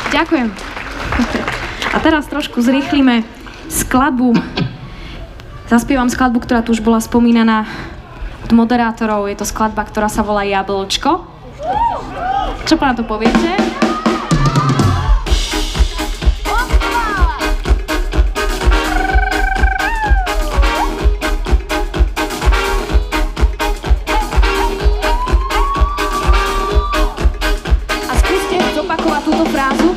Ďakujem. A teraz trošku zrýchlime skladbu. Zaspievam skladbu, ktorá tu už bola spomínaná od moderátorov. Je to skladba, ktorá sa volá Jablčko. Čo na to poviete? A skúste zopakovať túto frázu.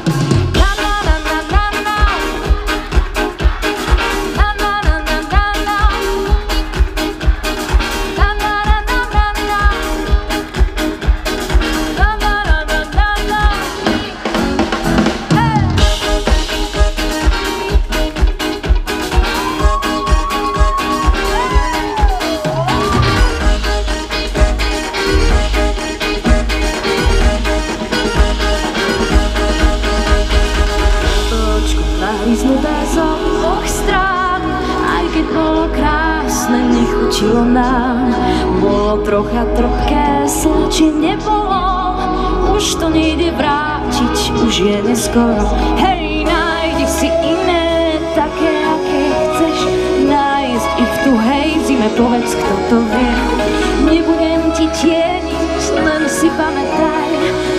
Vyznuté z oboch strán, aj keď bolo krásne, nechutilo nám. Bolo trocha trpké, sladšie nebolo, už to nejde vrátiť, už je neskoro. Hej, nájdi si iné, také, aké chceš nájsť i v tuhej zime, povedz, kto to vie. Nebudem ti tieniť, len si pamätaj,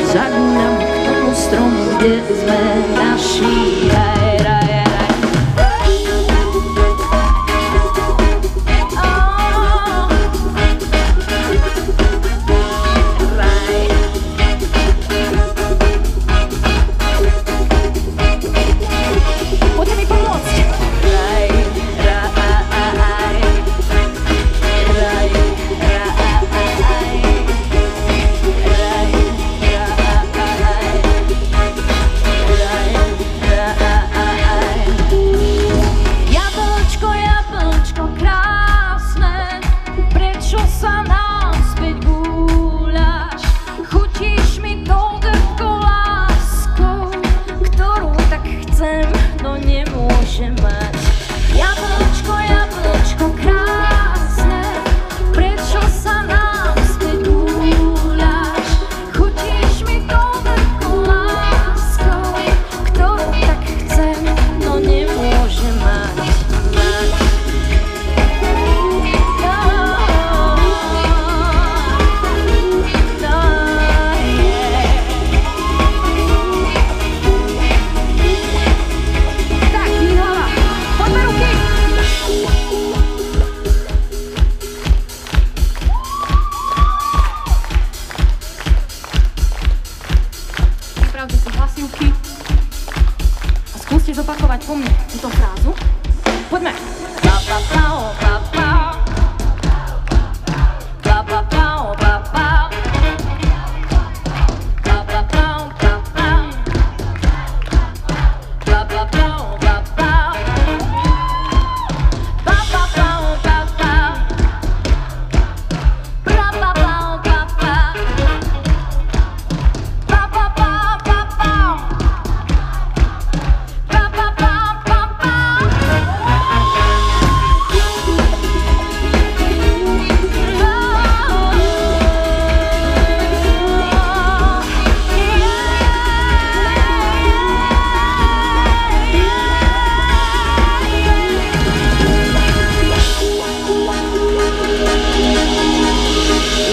zagúňam k tomu stromu, kde sme naši. Skúste zopakovať po mne túto frázu. Poďme.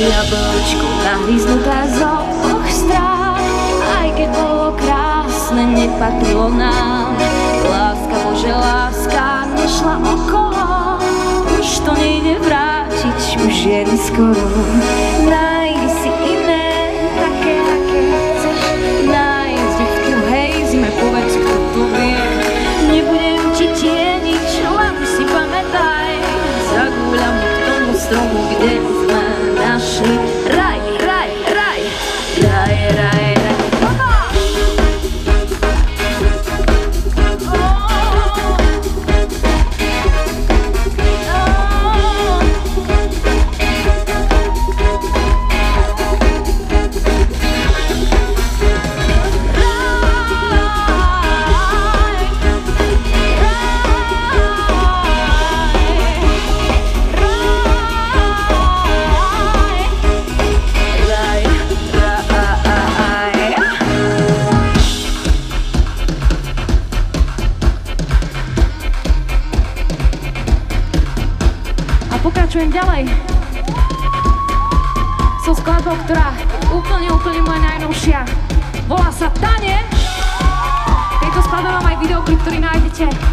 Jablčko nahryznuté z oboch strán, aj keď bolo krásne, nepatrilo nám. Láska, Bože, láska nešla okolo, už to nejde vrátiť, už je neskoro. Nájdi si iné, také, aké chceš nájsť v tuhej zime, povedz, kto to vie. Nebudem ti tieniť, len si pamätaj, zagúľam k tomu stromu, kde sme našli raj, raj, raj, raj, raj, raj. pokračujem ďalej so skladbou, ktorá úplne moja najnovšia. Volá sa Tane. V tejto skladbe mám aj videoklip, ktorý nájdete